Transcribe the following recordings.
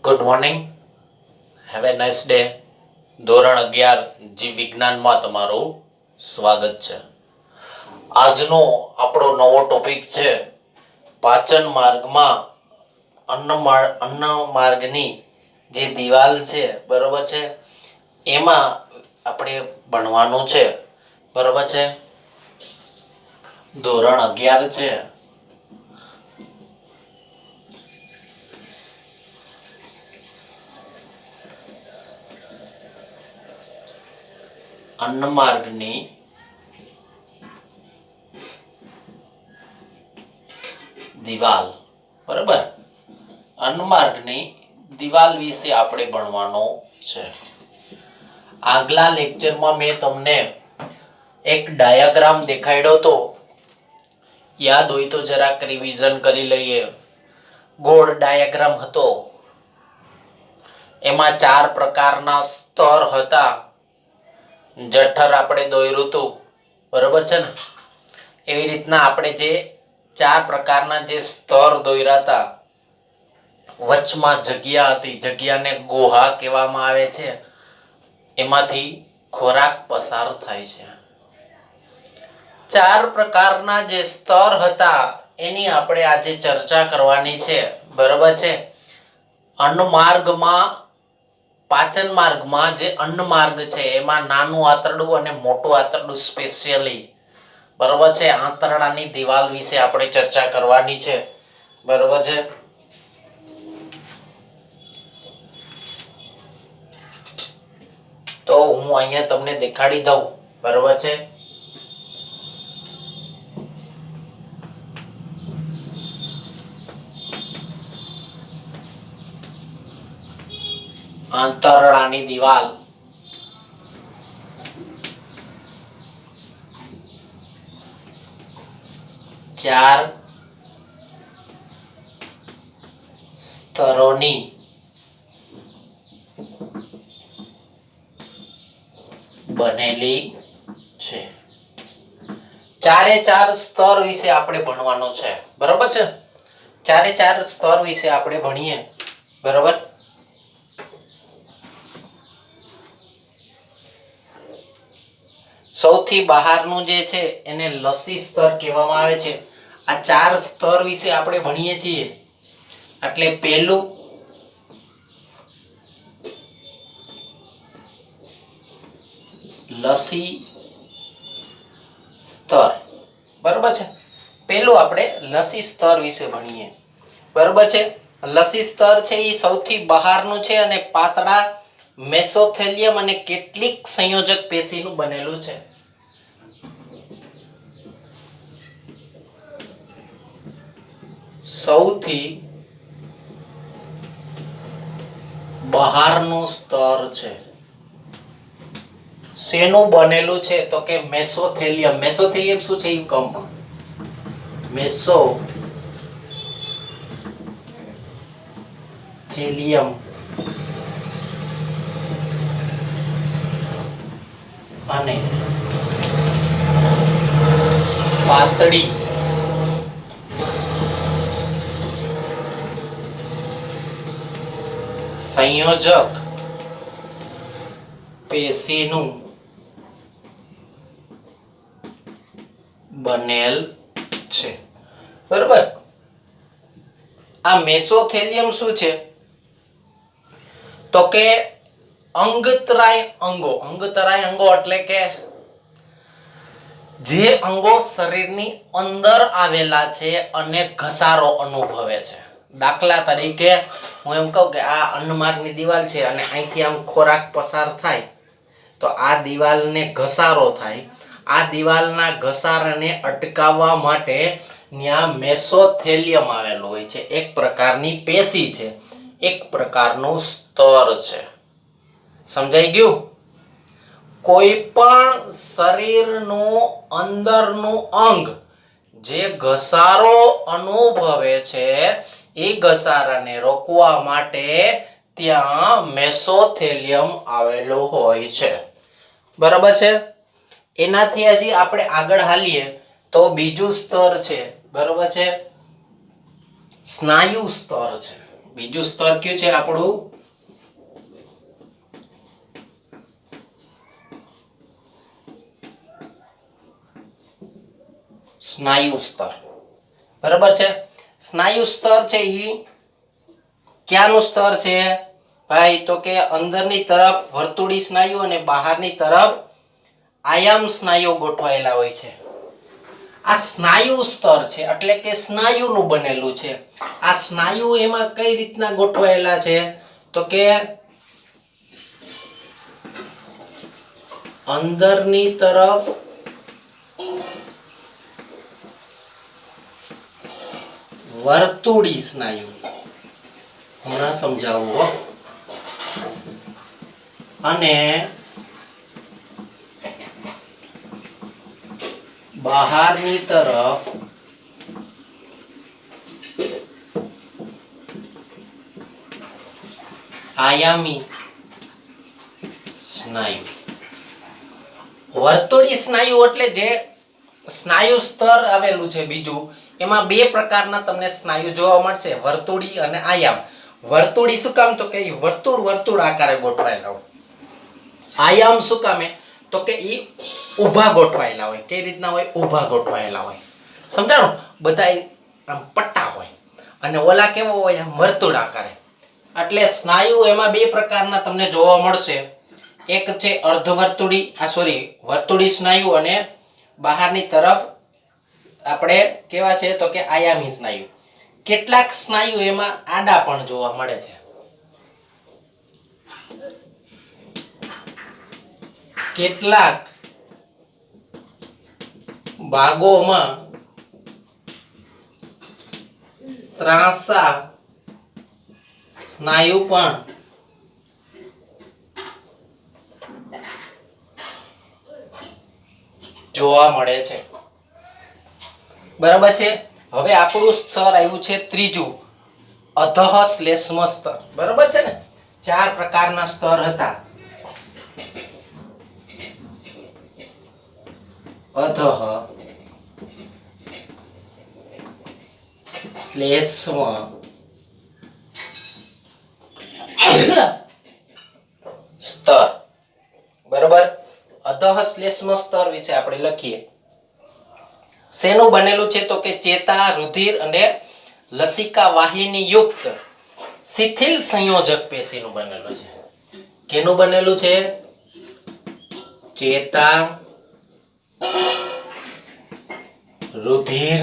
Good morning, have a nice day. ધોરણ 11 જીવ વિજ્ઞાનમાં તમારું સ્વાગત છે. આજનો આપણો નવો ટોપિક છે પાચન માર્ગમાં અન્ન માર્ગની જે દિવાલ છે, બરોબર છે, એમાં આપણે ભણવાનું છે, બરોબર છે. ધોરણ 11 છે. અન્નમાર્ગની દિવાલ, બરાબર. અન્નમાર્ગની દિવાલ વિશે આપણે ભણવાનો છે. આગલા લેક્ચરમાં મેં તમને એક ડાયાગ્રામ દેખાડ્યો તો, યાદ હોય તો જરાક રિવિઝન કરી લઈએ. ગોળ ડાયાગ્રામ હતો, એમાં 4 પ્રકારના સ્તર હતા. જઠર આપણે દોર્યું હતું, બરોબર છે ને. એવી રીતના આપણે જે 4 પ્રકારના જે સ્તર દોર્યા હતા, વચમાં જગ્યા હતી, જગ્યાને ગુહા કહેવામાં આવે છે. એમાંથી ખોરાક પસાર થાય છે. 4 પ્રકારના જે સ્તર હતા એની આપણે આજે ચર્ચા કરવાની છે, બરોબર છે. અન્નમાર્ગમાં, પાચન માર્ગમાં જે અન્ન માર્ગ છે એમાં નાનું આંતરડું અને મોટું આંતરડું સ્પેશિયલી, બરોબર છે, આંતરડાની દિવાલ વિશે આપણે ચર્ચા કરવાની છે, બરોબર છે. તો હું અહીંયા તમને દેખાડી દઉં, બરોબર છે. આંતરડાની દિવાલ, ચાર સ્તરોની બનેલી છે. 4 સ્તર વિશે આપણે ભણવાનું છે, બરોબર છે. 4 સ્તર વિશે આપણે ભણીએ, બરોબર. સૌથી બહારનું જે છે એને લસી સ્તર કહેવામાં આવે છે. આ 4 સ્તર વિશે આપણે ભણીએ છીએ. એટલે પહેલું લસી સ્તર, બરોબર છે. પહેલું આપણે લસી સ્તર વિશે ભણીએ, બરોબર છે. લસી સ્તર છે એ સૌથી બહારનું છે અને પાતળા મેસોથેલિયમ અને કેટલીક સંયોજક પેશીનું બનેલું છે. સૌથી બહારનું સ્તર છે. શેનું બનેલું છે તો કે મેસોથેલિયમ. મેસોથેલિયમ શું છે એ કહું. મેસોથેલિયમ અને પાતળી સંયોજક પેશીનું બનેલ છે, બરોબર. આ મેસોથેલિયમ શું છે તો કે અંગતરાય અંગો. અંગતરાય અંગો એટલે કે જે અંગો શરીરની અંદર આવેલા છે અને ઘસારો અનુભવે છે. દાખલા તરીકે હું એમ કહું કે આ અન્નમાર્ગની દિવાલ છે અને અહીંથી આમ ખોરાક પસાર થાય તો આ દિવાલને ઘસારો થાય. આ દિવાલના ઘસારાને અટકાવવા માટે ત્યાં મેસોથેલિયમ આવેલું હોય છે. એક પ્રકારની પેશી છે, એક પ્રકારનું સ્તર છે. સમજાઈ ગયું? કોઈ પણ શરીરનું અંદરનું અંગ જે ઘસારો અનુભવે છે એ ઘસારાને રોકવા માટે ત્યાં મેસોથેલિયમ આવેલું હોય છે, બરાબર છે. એનાથી હજી આપણે આગળ હાલીએ તો બીજું સ્તર છે, બરાબર છે, સ્નાયુ સ્તર છે. બીજું સ્તર કયું છે આપણું? સ્નાયુ સ્તર. બરાબર છે. સ્નાયુ સ્તર છે એ ક્યાંનું સ્તર છે ભાઈ? તો કે અંદરની તરફ વર્તુળી સ્નાયુ અને બહારની તરફ આયામ સ્નાયુ ગોઠવાયેલા હોય છે. આ સ્નાયુ સ્તર છે એટલે કે સ્નાયુનું બનેલું છે. આ સ્નાયુ એમાં કઈ રીતના ગોઠવાયેલા છે? તો કે અંદરની તરફ વર્તુળી સ્નાયુ, હમણાં સમજાવું, અને બહારની તરફ આયામી સ્નાયુ. વર્તુળી સ્નાયુ એટલે જે સ્નાયુ સ્તર આવેલું છે બીજું, એમાં બે પ્રકારના તમને સ્નાયુ જોવા મળશે, વર્તુળી અને આયામ. વર્તુળી શું કામ? તો કે વર્તુળ આકારે ગોઠવાયેલા હોય. આયામ શું કામે? તો કે એ ઊભા ગોઠવાયેલા હોય. કઈ રીતના હોય? ઊભા ગોઠવાયેલા હોય. સમજાણું? બધા આમ પટ્ટા હોય અને ઓલા કેવો હોય? આમ વર્તુળ આકારે. એટલે સ્નાયુ એમાં બે પ્રકારના તમને જોવા મળશે. એક છે વર્તુળી સ્નાયુ અને બહારની તરફ આપણે કેવા છે? તો કે આયામી સ્નાયુ. કેટલાક સ્નાયુ એમાં આડા પણ જોવા મળે છે. કેટલાક ભાગોમાં ત્રાંસા સ્નાયુ પણ જોવા મળે છે. બરાબર છે. હવે આપણું સ્તર આવ્યું છે ત્રીજું, અધઃ શ્લેષ્મ સ્તર. બરાબર છે ને? 4 પ્રકારના સ્તર હતા. અધઃ શ્લેષ્મ સ્તર. બરાબર. અધઃ શ્લેષ્મ સ્તર વિશે આપણે લખીએ. શેનું બનેલું છે? તો કે ચેતા, રુધિર અને લસિકા વાહિની યુક્ત શિથિલ સંયોજક પેશીનું બનેલું છે. કેનું બનેલું છે? ચેતા, રુધિર,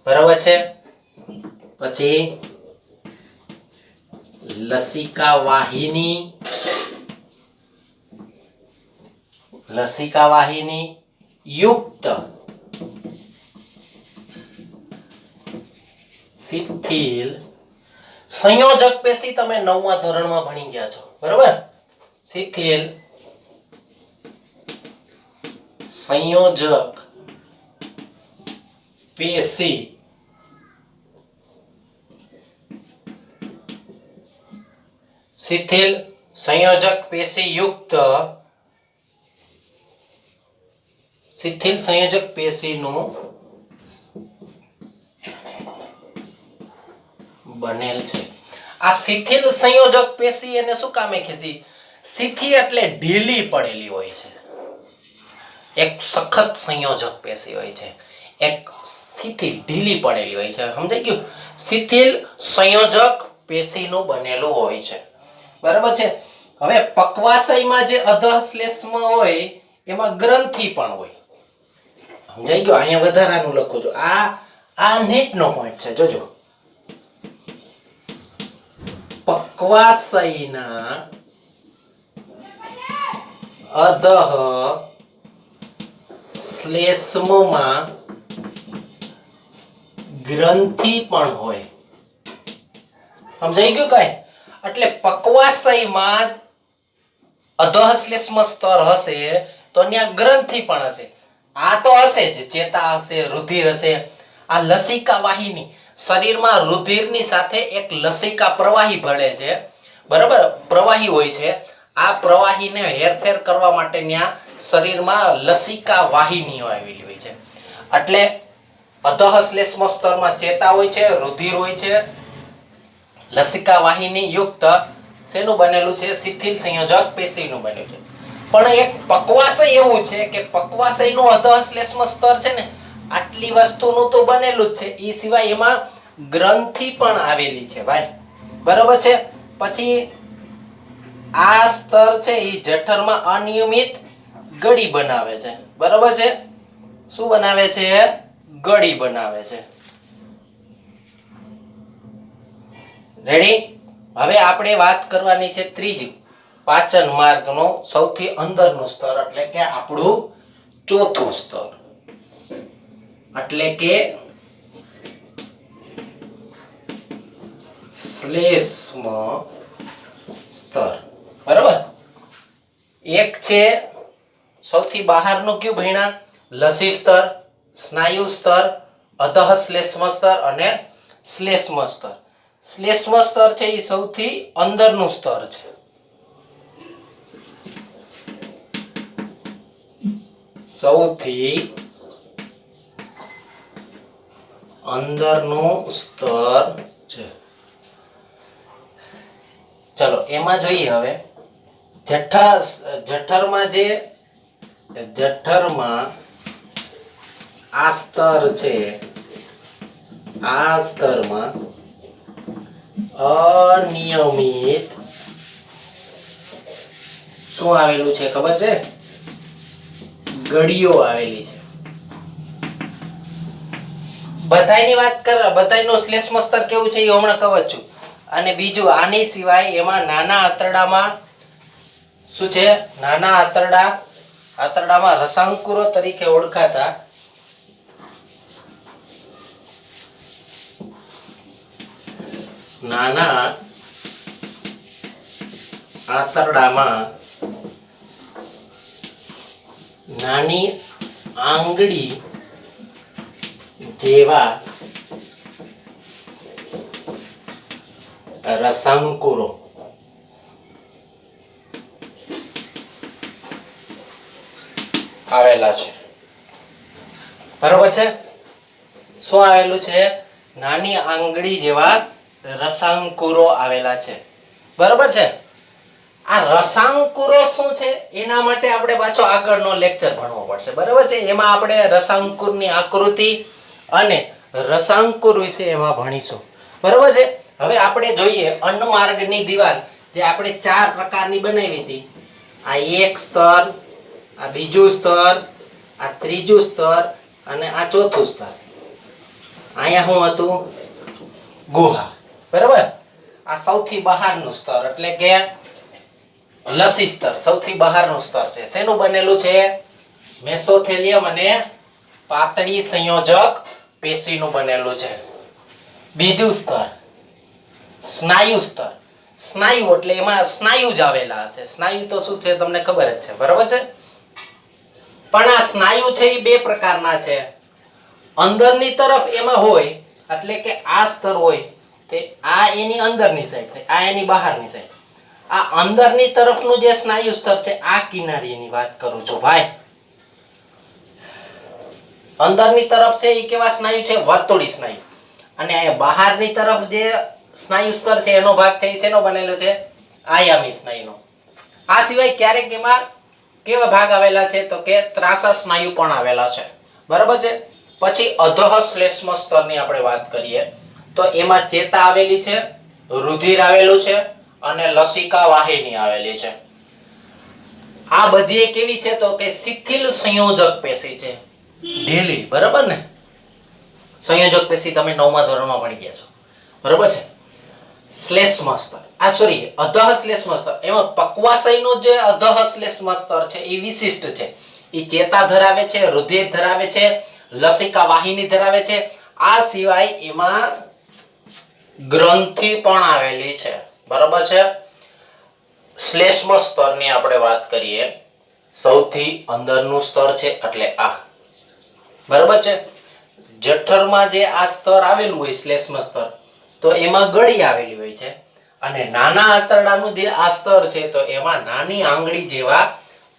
બરાબર છે, પછી લસિકા વાહિની યુક્ત શિથિલ સંયોજક પેશી. તમે 9મા ધોરણમાં ભણી ગયા છો. બરાબર. શિથિલ સંયોજક પેશી શિથિલ સંયોજક પેશી યુક્ત શિથિલ સંયોજક પેશીનું બનેલ છે. આ શિથિલ સંયોજક પેશી એને શું કામે કીધી? શિથિલ એટલે ઢીલી પડેલી હોય છે. એક સખત સંયોજક પેશી હોય છે, એક શિથિલ ઢીલી પડેલી હોય છે. સમજાઈ ગયું? શિથિલ સંયોજક પેશીનું બનેલું હોય છે. બરાબર છે. હવે પક્વાશયમાં જે અધઃ શ્લેષ્મ હોય એમાં ગ્રંથિ પણ હોય. સમજાઈ ગયું? અહીંયા વધારાનું લખું છું. આ નેટનો પોઈન્ટ છે, જોજો. પક્વાશયના અધઃ શ્લેષ્મમાં ગ્રંથિ પણ હોય. સમજાઈ ગયું કઈ? એટલે પક્વાશયમાં અધઃ શ્લેષ્મ સ્તર હશે તો ત્યાં ગ્રંથિ પણ હશે. આ તો હશે જ, ચેતા હશે, રુધિર હશે. આ લસિકા વાહિની, શરીરમાં રુધિરની સાથે એક લસિકા પ્રવાહી ભળે છે. બરાબર. પ્રવાહી હોય છે. આ પ્રવાહીને હેરફેર કરવા માટે ત્યાં શરીરમાં લસિકા વાહિનીઓ આવેલી હોય છે. એટલે અધઃ શ્લેષ્મ સ્તરમાં ચેતા હોય છે, રુધિર હોય છે, લસિકા વાહિની યુક્ત શેનું બનેલું છે? શિથિલ સંયોજક પેશીનું બનેલું છે. પણ એક પક્વાશય એવું છે કે પક્વાશયનું અધઃશ્લેષ્મ સ્તર છે ને આટલી વસ્તુનું તો બનેલું જ છે, એ સિવાય એમાં ગ્રંથિ પણ આવેલી છે ભાઈ, બરોબર છે. પછી આ સ્તર છે એ જઠરમાં અનિયમિત ગળી બનાવે છે, બરોબર છે. શું બનાવે છે? ગળી બનાવે છે. રેડી? હવે આપણે વાત કરવાની છે ત્રીજું પાચન માર્ગનો સૌથી અંદરનું સ્તર, એટલે કે આપણું ચોથું સ્તર, એટલે કે શ્લેષ્મ સ્તર, બરાબર. એક છે સૌથી બહારનું કયું ભણ્યા? લસી સ્તર, સ્નાયુ સ્તર, અધઃ શ્લેષ્મ સ્તર અને શ્લેષ્મ સ્તર. શ્લેષ્મ સ્તર છે એ સૌથી અંદરનું સ્તર છે. સૌથી અંદરનું સ્તર છે. ચલો એમાં જોઈએ હવે જઠરમાં આ સ્તર છે, આ સ્તરમાં અનિયમિત શું આવેલું છે ખબર છે? ગળીઓ આવેલી છે. બધાયની વાત કર, બધાયનું શ્લેષ્મ સ્તર કેવું છે એ હમણાં કહું છું. અને બીજું આની સિવાય એમાં નાના આંતરડામાં શું છે? નાના આંતરડામાં રસાંકુરો તરીકે ઓળખાતા નાના આંતરડામાં નાની આંગળી જેવા રસાંકુરો આવેલા છે, બરોબર છે. શું આવેલું છે? નાની આંગળી જેવા રસાંકુરો આવેલા છે, બરોબર છે. આ રસાંકુરો શું છે એના માટે આપણે પાછો આગળનો લેક્ચર ભણવો પડશે, બરોબર છે. એમાં આપણે રસાંકુરની આકૃતિ અને રસાંકુર વિશે એમાં ભણીશું, બરોબર છે. હવે આપણે જોઈએ અન્નમાર્ગની દિવાલ જે આપણે 4 પ્રકારની બનાવી હતી. આ એક સ્તર, આ બીજું સ્તર, આ ત્રીજું સ્તર અને આ ચોથું સ્તર. અહીંયા શું હતું? ગુહા, બરાબર. આ સૌથી બહારનું સ્તર એટલે કે લસી સ્તર સૌથી બહારનું સ્તર છે. શેનું બનેલું છે? મેસોથેલિયમ અને પાતળી સંયોજક પેશીનું બનેલું છે. બીજું સ્તર સ્નાયુ સ્તર. સ્નાયુ એટલે એમાં સ્નાયુ જ આવેલા હશે. સ્નાયુ તો શું છે તમને ખબર જ છે, બરાબર છે. પણ આ સ્નાયુ છે એ બે પ્રકારના છે. અંદરની તરફ એમાં હોય એટલે કે આ સ્તર હોય તે આ એની અંદરની સાઈડ થાય, આ એની બહારની સાઈડ. આ અંદરની તરફનું જે સ્નાયુ સ્તર છે આ કિનારીની વાત કરું છું ભાઈ. અંદરની તરફ છે એ કેવા સ્નાયુ છે? વર્તુળી સ્નાયુ. અને બહારની તરફ જે સ્નાયુ સ્તર છે એનો ભાગ છે એ શેનો બનેલો છે? આયામી સ્નાયુનો. આ સિવાય ક્યારેક એમાં કેવા ભાગ આવેલા છે તો કે ત્રાંસા સ્નાયુ પણ આવેલા છે, બરાબર છે. પછી અધઃ શ્લેષ્મ સ્તરની આપણે વાત કરીએ તો એમાં ચેતા આવેલી છે, રુધિર આવેલું છે અને લસિકા વાહિની આવેલી છે. આ બધી કેવી છે તો કે શિથિલ સંયોજક પેશી છે, ઢીલી, બરાબર ને. સંયોજક પેશી તમે 9મા ધોરણમાં ભણી ગયા છો, બરાબર છે. શ્લેષ્મ સ્તર અધઃ શ્લેષ્મ સ્તર એમાં પક્વાશયનો જે અધઃ શ્લેષ્મ સ્તર છે એ વિશિષ્ટ છે. એ ચેતા ધરાવે છે, રુધિર ધરાવે છે, લસિકા વાહિની ધરાવે છે. આ સિવાય એમાં ગ્રંથિ પણ આવેલી છે, બરાબર છે. શ્લેષ્મ સ્તરની આપણે વાત કરીએ સૌથી અંદરનું સ્તર છે એટલે આ, બરાબર છે. જઠરમાં જે આ સ્તર આવેલું હોય શ્લેષ્મ સ્તર તો એમાં ગળી આવેલી હોય છે અને નાના આંતરડાનું જે આ સ્તર છે તો એમાં નાની આંગળી જેવા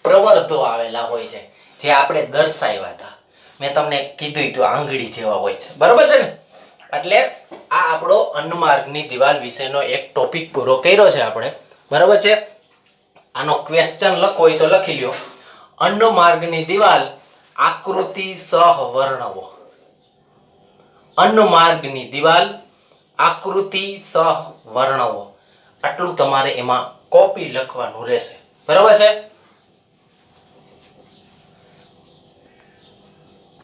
પ્રવર્ધો આવેલા હોય છે, જે આપણે દર્શાવ્યા હતા. મેં તમને કીધું હતું આંગળી જેવા હોય છે, બરાબર છે ને. એટલે આ આપણો અન્નમાર્ગની દિવાલ વિશેનો એક ટોપિક પૂરો કર્યો છે આપણે, બરાબર છે. આનો ક્વેશ્ચન લખો હોય તો લખી લ્યો. અન્નમાર્ગની દિવાલ આકૃતિ સહ વર્ણવો. અન્નમાર્ગની દિવાલ આકૃતિ સહ વર્ણવો. આટલું તમારે એમાં કોપી લખવાનું રહેશે, બરાબર છે.